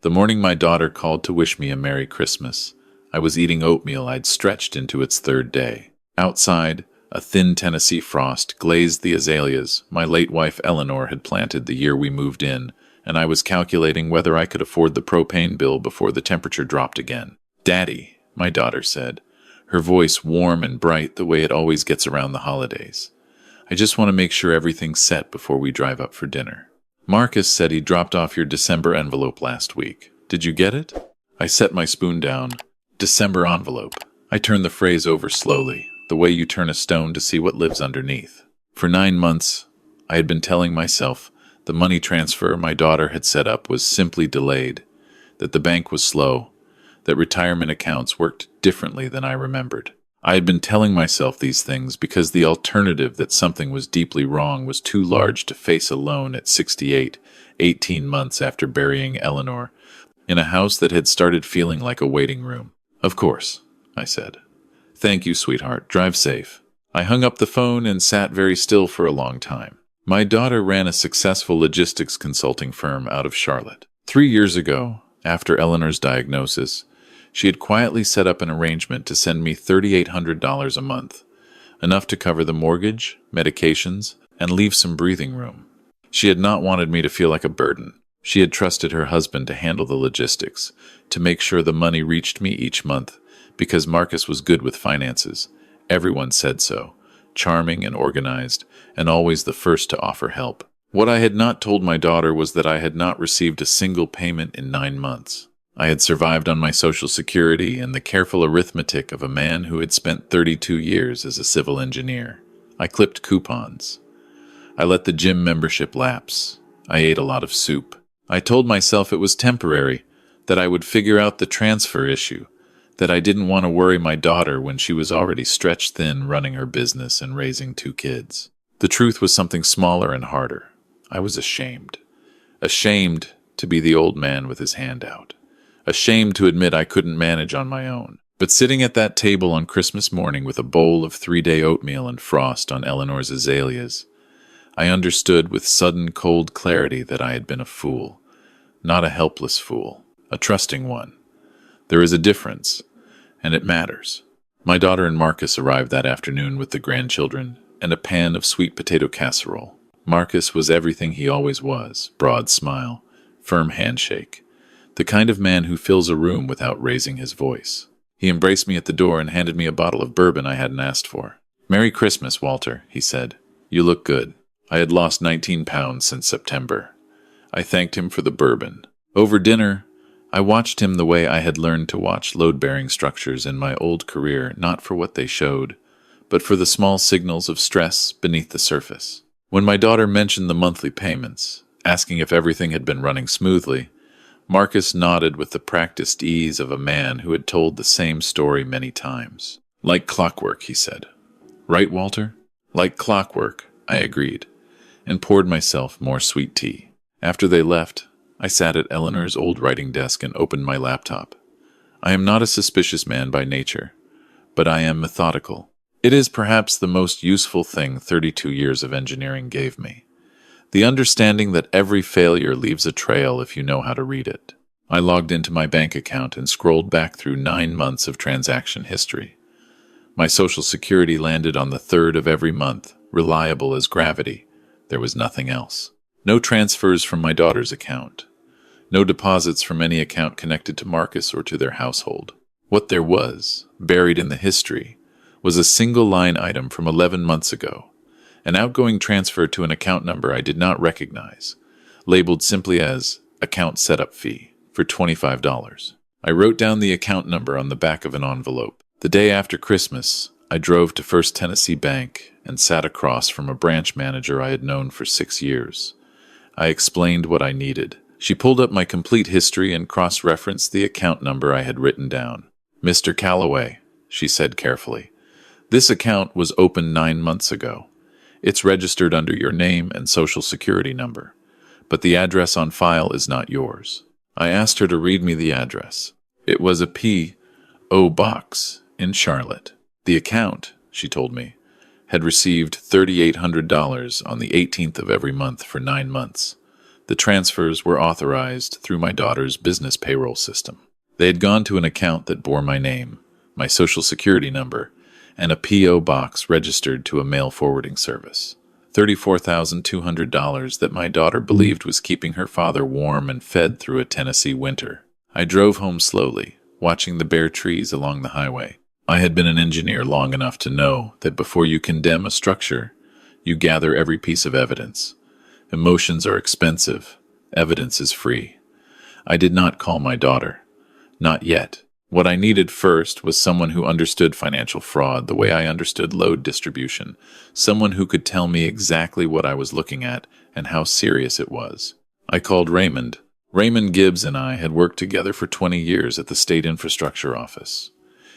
The morning my daughter called to wish me a Merry Christmas, I was eating oatmeal I'd stretched into its third day. Outside, a thin Tennessee frost glazed the azaleas my late wife Eleanor had planted the year we moved in, and I was calculating whether I could afford the propane bill before the temperature dropped again. "Daddy," my daughter said, her voice warm and bright the way it always gets around the holidays. "I just want to make sure everything's set before we drive up for dinner. Marcus said he dropped off your December envelope last week. Did you get it?" I set my spoon down. December envelope. I turned the phrase over slowly, the way you turn a stone to see what lives underneath. For 9 months, I had been telling myself the money transfer my daughter had set up was simply delayed, that the bank was slow, that retirement accounts worked differently than I remembered. I had been telling myself these things because the alternative that something was deeply wrong was too large to face alone at 68, 18 months after burying Eleanor, in a house that had started feeling like a waiting room. "Of course," I said. "Thank you, sweetheart. Drive safe." I hung up the phone and sat very still for a long time. My daughter ran a successful logistics consulting firm out of Charlotte. 3 years ago, after Eleanor's diagnosis, she had quietly set up an arrangement to send me $3,800 a month, enough to cover the mortgage, medications, and leave some breathing room. She had not wanted me to feel like a burden. She had trusted her husband to handle the logistics, to make sure the money reached me each month, because Marcus was good with finances. Everyone said so, charming and organized, and always the first to offer help. What I had not told my daughter was that I had not received a single payment in 9 months. I had survived on my Social Security and the careful arithmetic of a man who had spent 32 years as a civil engineer. I clipped coupons. I let the gym membership lapse. I ate a lot of soup. I told myself it was temporary, that I would figure out the transfer issue, that I didn't want to worry my daughter when she was already stretched thin running her business and raising 2 kids. The truth was something smaller and harder. I was ashamed. Ashamed to be the old man with his hand out. Ashamed to admit I couldn't manage on my own. But sitting at that table on Christmas morning with a bowl of 3-day oatmeal and frost on Eleanor's azaleas, I understood with sudden cold clarity that I had been a fool. Not a helpless fool, a trusting one. There is a difference, and it matters. My daughter and Marcus arrived that afternoon with the grandchildren and a pan of sweet potato casserole. Marcus was everything he always was, broad smile, firm handshake. The kind of man who fills a room without raising his voice. He embraced me at the door and handed me a bottle of bourbon I hadn't asked for. "Merry Christmas, Walter," he said. "You look good." I had lost 19 pounds since September. I thanked him for the bourbon. Over dinner, I watched him the way I had learned to watch load-bearing structures in my old career, not for what they showed, but for the small signals of stress beneath the surface. When my daughter mentioned the monthly payments, asking if everything had been running smoothly, Marcus nodded with the practiced ease of a man who had told the same story many times. "Like clockwork," he said. "Right, Walter?" "Like clockwork," I agreed, and poured myself more sweet tea. After they left, I sat at Eleanor's old writing desk and opened my laptop. I am not a suspicious man by nature, but I am methodical. It is perhaps the most useful thing 32 years of engineering gave me. The understanding that every failure leaves a trail if you know how to read it. I logged into my bank account and scrolled back through 9 months of transaction history. My Social Security landed on the 3rd of every month, reliable as gravity. There was nothing else. No transfers from my daughter's account. No deposits from any account connected to Marcus or to their household. What there was, buried in the history, was a single line item from 11 months ago. An outgoing transfer to an account number I did not recognize, labeled simply as account setup fee for $25. I wrote down the account number on the back of an envelope. The day after Christmas, I drove to First Tennessee Bank and sat across from a branch manager I had known for 6 years. I explained what I needed. She pulled up my complete history and cross-referenced the account number I had written down. "Mr. Calloway," she said carefully, "this account was opened 9 months ago. It's registered under your name and Social Security number, but the address on file is not yours." I asked her to read me the address. It was a P.O. box in Charlotte. The account, she told me, had received $3,800 on the 18th of every month for 9 months. The transfers were authorized through my daughter's business payroll system. They had gone to an account that bore my name, my social security number, and a P.O. box registered to a mail forwarding service. $34,200 that my daughter believed was keeping her father warm and fed through a Tennessee winter. I drove home slowly, watching the bare trees along the highway. I had been an engineer long enough to know that before you condemn a structure, you gather every piece of evidence. Emotions are expensive. Evidence is free. I did not call my daughter. Not yet. What I needed first was someone who understood financial fraud the way I understood load distribution, someone who could tell me exactly what I was looking at and how serious it was. I called Raymond. Raymond Gibbs and I had worked together for 20 years at the State Infrastructure Office.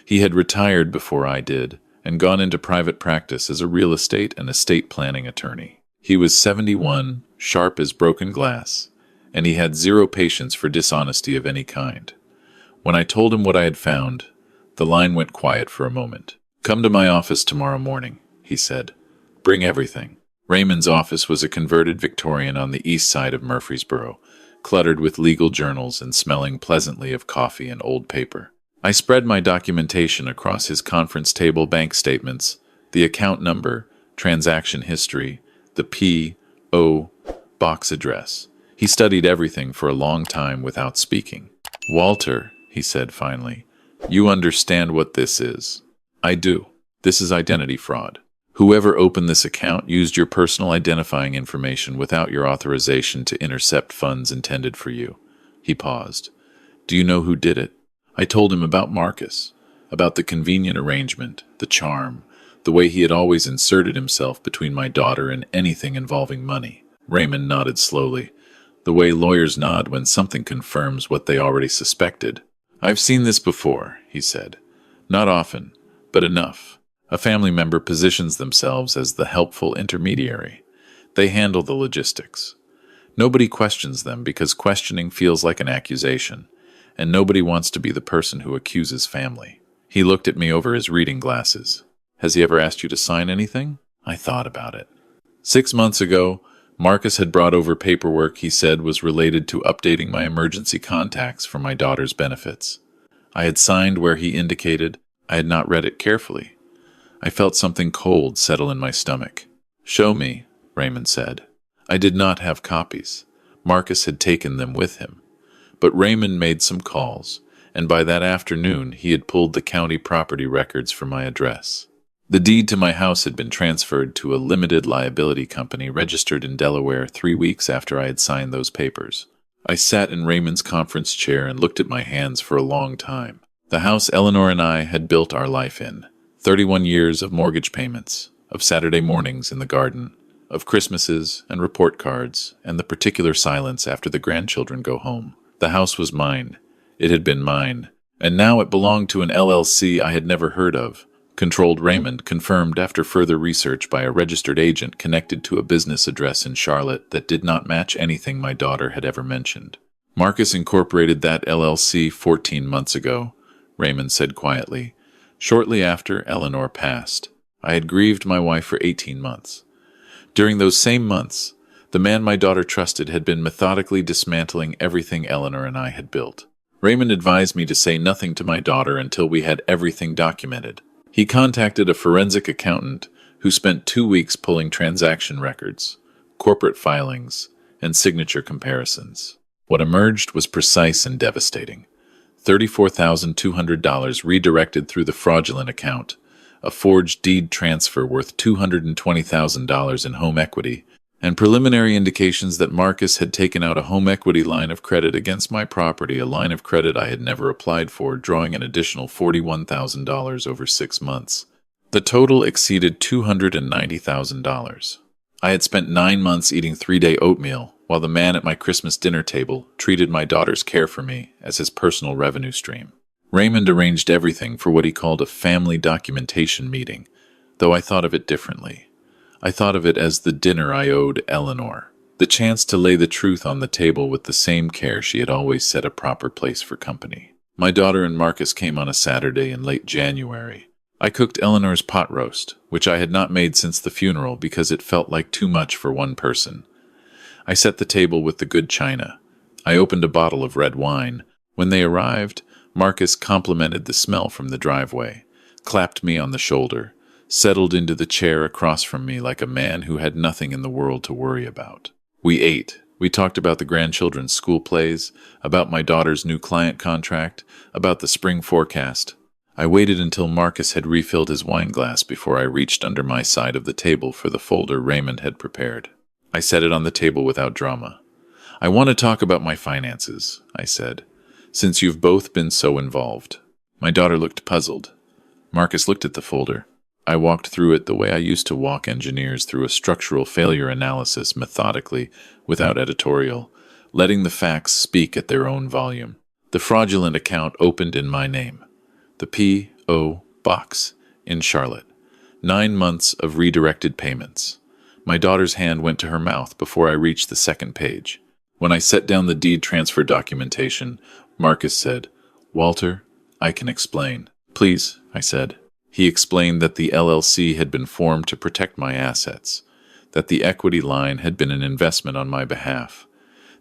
He had retired before I did and gone into private practice as a real estate and estate planning attorney. He was 71, sharp as broken glass, and he had zero patience for dishonesty of any kind. When I told him what I had found, the line went quiet for a moment. "Come to my office tomorrow morning," he said. "Bring everything." Raymond's office was a converted Victorian on the east side of Murfreesboro, cluttered with legal journals and smelling pleasantly of coffee and old paper. I spread my documentation across his conference table, bank statements, the account number, transaction history, the P.O. box address. He studied everything for a long time without speaking. "Walter," he said finally, "you understand what this is." "I do. This is identity fraud. Whoever opened this account used your personal identifying information without your authorization to intercept funds intended for you." He paused. "Do you know who did it?" I told him about Marcus, about the convenient arrangement, the charm, the way he had always inserted himself between my daughter and anything involving money. Raymond nodded slowly, the way lawyers nod when something confirms what they already suspected. "I've seen this before," he said. "Not often, but enough. A family member positions themselves as the helpful intermediary. They handle the logistics. Nobody questions them because questioning feels like an accusation, and nobody wants to be the person who accuses family." He looked at me over his reading glasses. "Has he ever asked you to sign anything?" I thought about it. 6 months ago, Marcus had brought over paperwork he said was related to updating my emergency contacts for my daughter's benefits. I had signed where he indicated. I had not read it carefully. I felt something cold settle in my stomach. "Show me," Raymond said. I did not have copies. Marcus had taken them with him. But Raymond made some calls, and by that afternoon he had pulled the county property records for my address. The deed to my house had been transferred to a limited liability company registered in Delaware 3 weeks after I had signed those papers. I sat in Raymond's conference chair and looked at my hands for a long time. The house Eleanor and I had built our life in. 31 years of mortgage payments, of Saturday mornings in the garden, of Christmases and report cards, and the particular silence after the grandchildren go home. The house was mine. It had been mine. And now it belonged to an LLC I had never heard of. Controlled Raymond confirmed after further research by a registered agent connected to a business address in Charlotte that did not match anything my daughter had ever mentioned. "Marcus incorporated that LLC 14 months ago," Raymond said quietly. "Shortly after Eleanor passed. I had grieved my wife for 18 months. During those same months, the man my daughter trusted had been methodically dismantling everything Eleanor and I had built. Raymond advised me to say nothing to my daughter until we had everything documented. He contacted a forensic accountant who spent 2 weeks pulling transaction records, corporate filings, and signature comparisons. What emerged was precise and devastating. $34,200 redirected through the fraudulent account, a forged deed transfer worth $220,000 in home equity, and preliminary indications that Marcus had taken out a home equity line of credit against my property, a line of credit I had never applied for, drawing an additional $41,000 over 6 months. The total exceeded $290,000. I had spent 9 months eating 3-day oatmeal, while the man at my Christmas dinner table treated my daughter's care for me as his personal revenue stream. Raymond arranged everything for what he called a family documentation meeting, though I thought of it differently. I thought of it as the dinner I owed Eleanor, the chance to lay the truth on the table with the same care she had always set a proper place for company. My daughter and Marcus came on a Saturday in late January. I cooked Eleanor's pot roast, which I had not made since the funeral because it felt like too much for one person. I set the table with the good china. I opened a bottle of red wine. When they arrived, Marcus complimented the smell from the driveway, clapped me on the shoulder, settled into the chair across from me like a man who had nothing in the world to worry about. We ate. We talked about the grandchildren's school plays, about my daughter's new client contract, about the spring forecast. I waited until Marcus had refilled his wine glass before I reached under my side of the table for the folder Raymond had prepared. I set it on the table without drama. "I want to talk about my finances," I said, "since you've both been so involved." My daughter looked puzzled. Marcus looked at the folder. I walked through it the way I used to walk engineers through a structural failure analysis methodically, without editorial, letting the facts speak at their own volume. The fraudulent account opened in my name. The P.O. Box in Charlotte. 9 months of redirected payments. My daughter's hand went to her mouth before I reached the second page. When I set down the deed transfer documentation, Marcus said, "Walter, I can explain." "Please," I said. He explained that the LLC had been formed to protect my assets, that the equity line had been an investment on my behalf,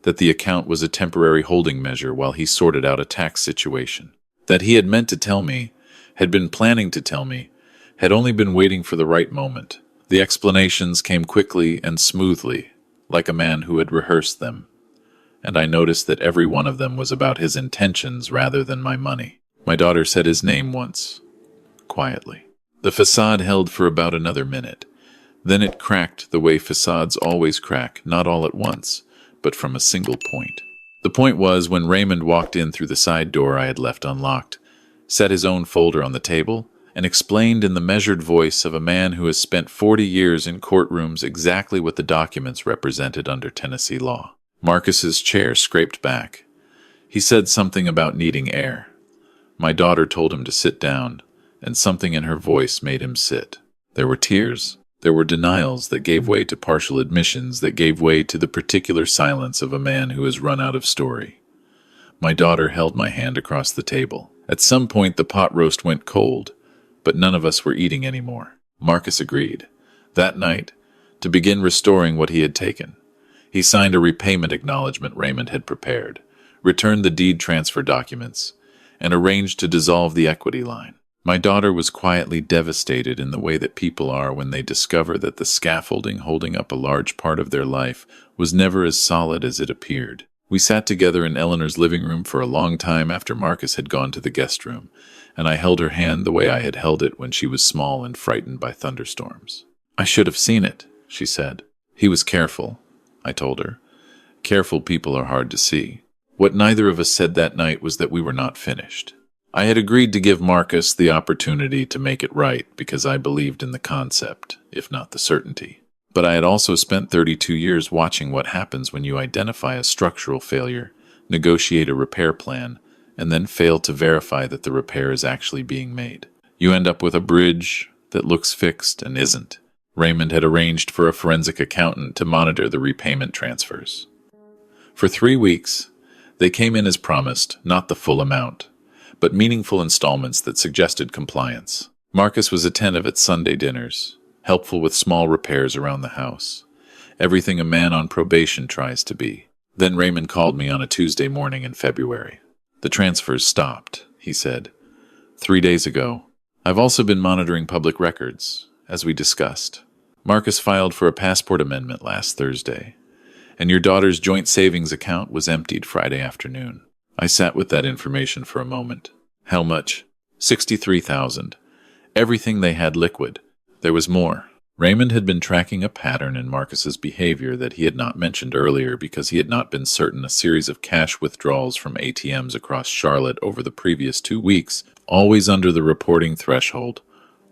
that the account was a temporary holding measure while he sorted out a tax situation, that he had meant to tell me, had been planning to tell me, had only been waiting for the right moment. The explanations came quickly and smoothly, like a man who had rehearsed them, and I noticed that every one of them was about his intentions rather than my money. My daughter said his name once, quietly. The facade held for about another minute. Then it cracked the way facades always crack, not all at once, but from a single point. The point was when Raymond walked in through the side door I had left unlocked, set his own folder on the table, and explained in the measured voice of a man who has spent 40 years in courtrooms exactly what the documents represented under Tennessee law. Marcus's chair scraped back. He said something about needing air. My daughter told him to sit down, and something in her voice made him sit. There were tears. There were denials that gave way to partial admissions that gave way to the particular silence of a man who has run out of story. My daughter held my hand across the table. At some point the pot roast went cold, but none of us were eating anymore. Marcus agreed. That night, to begin restoring what he had taken, he signed a repayment acknowledgement Raymond had prepared, returned the deed transfer documents, and arranged to dissolve the equity line. My daughter was quietly devastated in the way that people are when they discover that the scaffolding holding up a large part of their life was never as solid as it appeared. We sat together in Eleanor's living room for a long time after Marcus had gone to the guest room, and I held her hand the way I had held it when she was small and frightened by thunderstorms. "I should have seen it," she said. "He was careful," I told her. "Careful people are hard to see." What neither of us said that night was that we were not finished. I had agreed to give Marcus the opportunity to make it right because I believed in the concept, if not the certainty. But I had also spent 32 years watching what happens when you identify a structural failure, negotiate a repair plan, and then fail to verify that the repair is actually being made. You end up with a bridge that looks fixed and isn't. Raymond had arranged for a forensic accountant to monitor the repayment transfers. For 3 weeks, they came in as promised, not the full amount, but meaningful installments that suggested compliance. Marcus was attentive at Sunday dinners, helpful with small repairs around the house. Everything a man on probation tries to be. Then Raymond called me on a Tuesday morning in February. "The transfers stopped," he said, 3 days ago. "I've also been monitoring public records, as we discussed. Marcus filed for a passport amendment last Thursday, and your daughter's joint savings account was emptied Friday afternoon." I sat with that information for a moment. How much? $63,000. Everything they had liquid. There was more. Raymond had been tracking a pattern in Marcus's behavior that he had not mentioned earlier because he had not been certain a series of cash withdrawals from ATMs across Charlotte over the previous 2 weeks, always under the reporting threshold,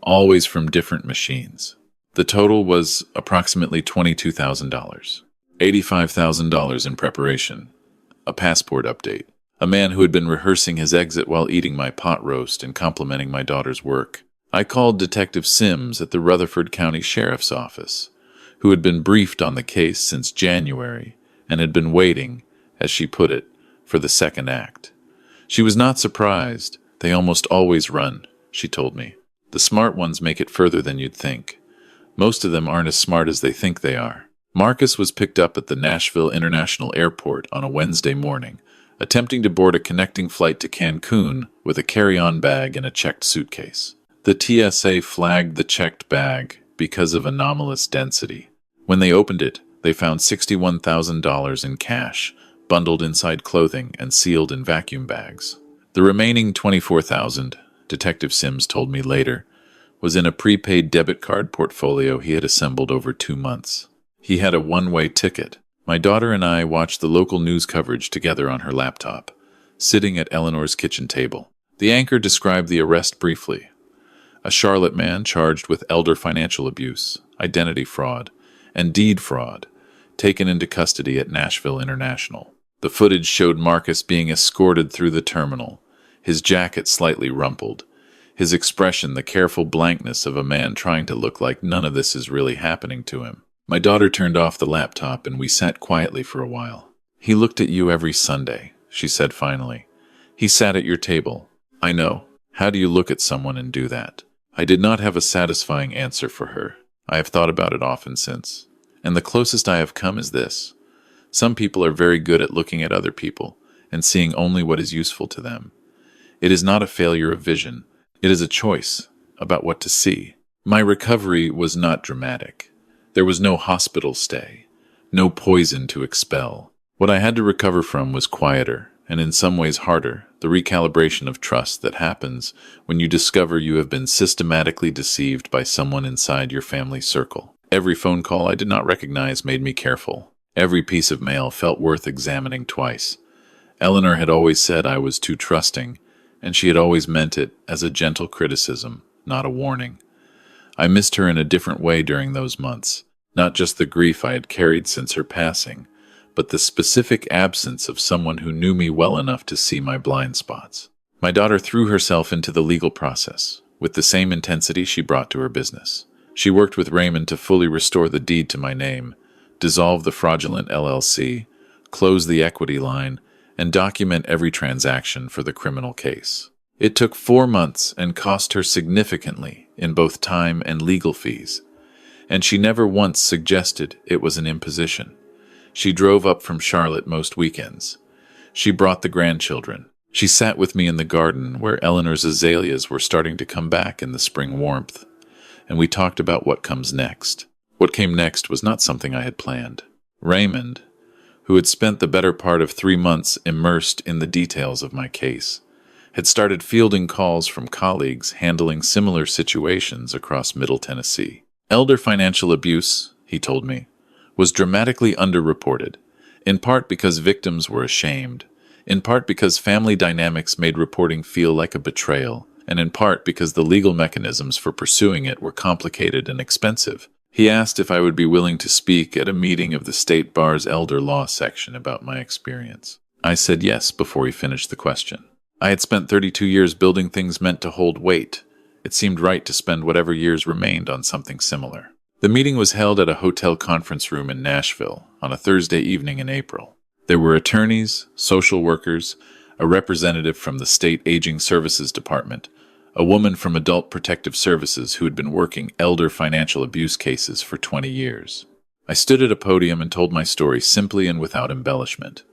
always from different machines. The total was approximately $22,000. $85,000 in preparation. A passport update. A man who had been rehearsing his exit while eating my pot roast and complimenting my daughter's work. I called Detective Sims at the Rutherford County Sheriff's Office, who had been briefed on the case since January and had been waiting, as she put it, for the second act. She was not surprised. "They almost always run," she told me. "The smart ones make it further than you'd think. Most of them aren't as smart as they think they are." Marcus was picked up at the Nashville International Airport on a Wednesday morning, attempting to board a connecting flight to Cancun with a carry-on bag and a checked suitcase. The TSA flagged the checked bag because of anomalous density. When they opened it, they found $61,000 in cash, bundled inside clothing and sealed in vacuum bags. The remaining $24,000, Detective Sims told me later, was in a prepaid debit card portfolio he had assembled over 2 months. He had a one-way ticket. My daughter and I watched the local news coverage together on her laptop, sitting at Eleanor's kitchen table. The anchor described the arrest briefly. A Charlotte man charged with elder financial abuse, identity fraud, and deed fraud, taken into custody at Nashville International. The footage showed Marcus being escorted through the terminal, his jacket slightly rumpled, his expression the careful blankness of a man trying to look like none of this is really happening to him. My daughter turned off the laptop and we sat quietly for a while. "He looked at you every Sunday," she said finally. "He sat at your table." I know. How do you look at someone and do that? I did not have a satisfying answer for her. I have thought about it often since. And the closest I have come is this. Some people are very good at looking at other people and seeing only what is useful to them. It is not a failure of vision. It is a choice about what to see. My recovery was not dramatic. There was no hospital stay, no poison to expel. What I had to recover from was quieter, and in some ways harder, the recalibration of trust that happens when you discover you have been systematically deceived by someone inside your family circle. Every phone call I did not recognize made me careful. Every piece of mail felt worth examining twice. Eleanor had always said I was too trusting, and she had always meant it as a gentle criticism, not a warning. I missed her in a different way during those months, not just the grief I had carried since her passing, but the specific absence of someone who knew me well enough to see my blind spots. My daughter threw herself into the legal process, with the same intensity she brought to her business. She worked with Raymond to fully restore the deed to my name, dissolve the fraudulent LLC, close the equity line, and document every transaction for the criminal case. It took 4 months and cost her significantly in both time and legal fees, and she never once suggested it was an imposition. She drove up from Charlotte most weekends. She brought the grandchildren. She sat with me in the garden where Eleanor's azaleas were starting to come back in the spring warmth, and we talked about what comes next. What came next was not something I had planned. Raymond, who had spent the better part of 3 months immersed in the details of my case, had started fielding calls from colleagues handling similar situations across Middle Tennessee. Elder financial abuse, he told me, was dramatically underreported, in part because victims were ashamed, in part because family dynamics made reporting feel like a betrayal, and in part because the legal mechanisms for pursuing it were complicated and expensive. He asked if I would be willing to speak at a meeting of the State Bar's Elder Law section about my experience. I said yes before he finished the question. I had spent 32 years building things meant to hold weight. It seemed right to spend whatever years remained on something similar. The meeting was held at a hotel conference room in Nashville on a Thursday evening in April. There were attorneys, social workers, a representative from the State Aging Services Department, a woman from Adult Protective Services who had been working elder financial abuse cases for 20 years. I stood at a podium and told my story simply and without embellishment.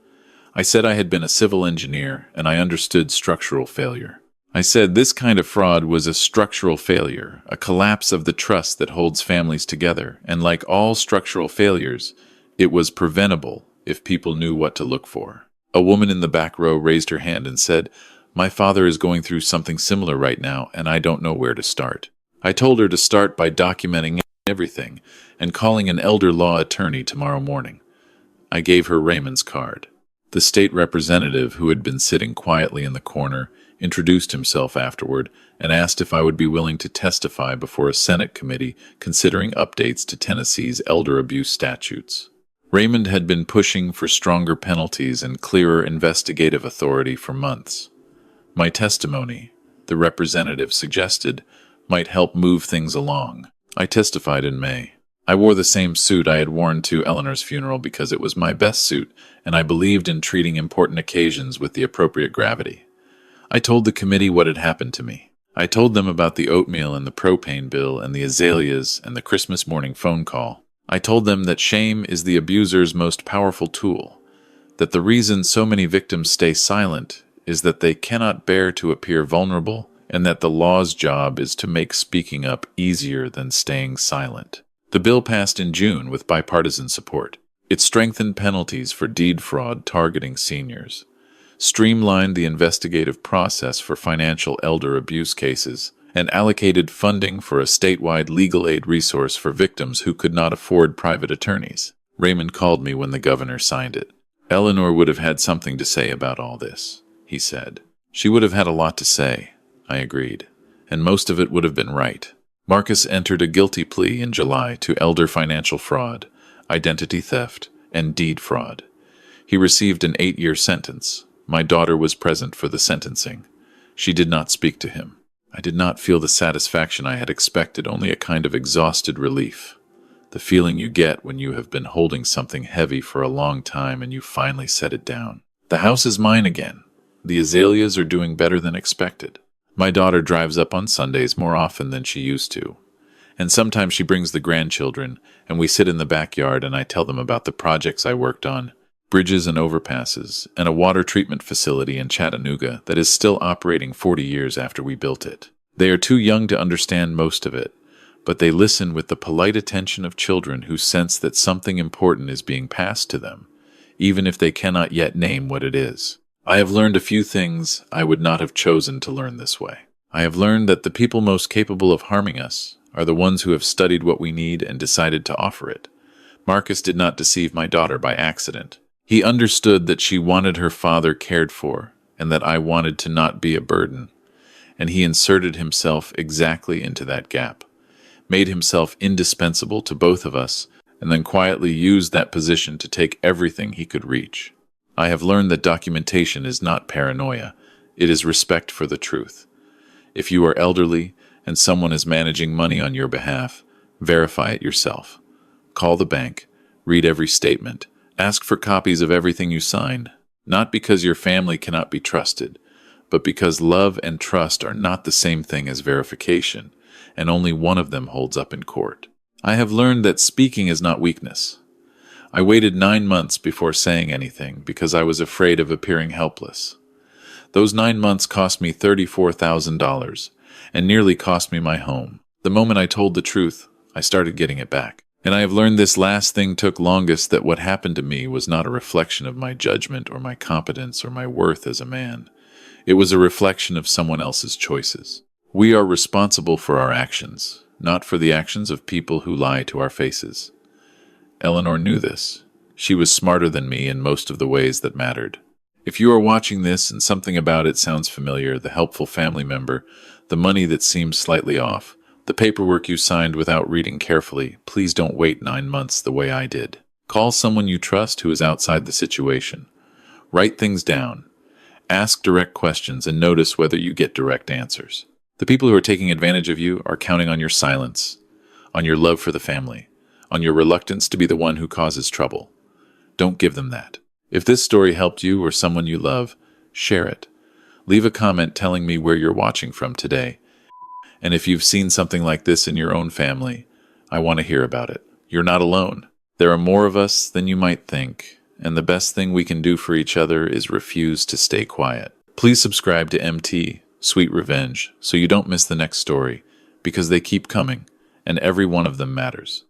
I said I had been a civil engineer and I understood structural failure. I said this kind of fraud was a structural failure, a collapse of the trust that holds families together, and like all structural failures, it was preventable if people knew what to look for. A woman in the back row raised her hand and said, "My father is going through something similar right now, and I don't know where to start." I told her to start by documenting everything and calling an elder law attorney tomorrow morning. I gave her Raymond's card. The state representative, who had been sitting quietly in the corner, introduced himself afterward and asked if I would be willing to testify before a Senate committee considering updates to Tennessee's elder abuse statutes. Raymond had been pushing for stronger penalties and clearer investigative authority for months. My testimony, the representative suggested, might help move things along. I testified in May. I wore the same suit I had worn to Eleanor's funeral because it was my best suit, and I believed in treating important occasions with the appropriate gravity. I told the committee what had happened to me. I told them about the oatmeal and the propane bill and the azaleas and the Christmas morning phone call. I told them that shame is the abuser's most powerful tool, that the reason so many victims stay silent is that they cannot bear to appear vulnerable, and that the law's job is to make speaking up easier than staying silent. The bill passed in June with bipartisan support. It strengthened penalties for deed fraud targeting seniors, streamlined the investigative process for financial elder abuse cases, and allocated funding for a statewide legal aid resource for victims who could not afford private attorneys. Raymond called me when the governor signed it. Eleanor would have had something to say about all this, he said. She would have had a lot to say, I agreed, and most of it would have been right. Marcus entered a guilty plea in July to elder financial fraud, identity theft, and deed fraud. He received an 8-year sentence. My daughter was present for the sentencing. She did not speak to him. I did not feel the satisfaction I had expected, only a kind of exhausted relief. The feeling you get when you have been holding something heavy for a long time and you finally set it down. The house is mine again. The azaleas are doing better than expected. My daughter drives up on Sundays more often than she used to. And sometimes she brings the grandchildren, and we sit in the backyard and I tell them about the projects I worked on, bridges and overpasses, and a water treatment facility in Chattanooga that is still operating 40 years after we built it. They are too young to understand most of it, but they listen with the polite attention of children who sense that something important is being passed to them, even if they cannot yet name what it is. I have learned a few things I would not have chosen to learn this way. I have learned that the people most capable of harming us are the ones who have studied what we need and decided to offer it. Marcus did not deceive my daughter by accident. He understood that she wanted her father cared for, and that I wanted to not be a burden, and he inserted himself exactly into that gap, made himself indispensable to both of us, and then quietly used that position to take everything he could reach. I have learned that documentation is not paranoia, it is respect for the truth. If you are elderly and someone is managing money on your behalf, verify it yourself. Call the bank, read every statement, ask for copies of everything you sign, not because your family cannot be trusted, but because love and trust are not the same thing as verification, and only one of them holds up in court. I have learned that speaking is not weakness. I waited 9 months before saying anything because I was afraid of appearing helpless. Those 9 months cost me $34,000 and nearly cost me my home. The moment I told the truth, I started getting it back. And I have learned this last thing took longest, that what happened to me was not a reflection of my judgment or my competence or my worth as a man. It was a reflection of someone else's choices. We are responsible for our actions, not for the actions of people who lie to our faces. Eleanor knew this. She was smarter than me in most of the ways that mattered. If you are watching this and something about it sounds familiar, the helpful family member, the money that seems slightly off, the paperwork you signed without reading carefully, please don't wait 9 months the way I did. Call someone you trust who is outside the situation. Write things down. Ask direct questions and notice whether you get direct answers. The people who are taking advantage of you are counting on your silence, on your love for the family, on your reluctance to be the one who causes trouble. Don't give them that. If this story helped you or someone you love, share it. Leave a comment telling me where you're watching from today. And if you've seen something like this in your own family, I want to hear about it. You're not alone. There are more of us than you might think, and the best thing we can do for each other is refuse to stay quiet. Please subscribe to mt-sweetrevenge so you don't miss the next story, because they keep coming, and every one of them matters.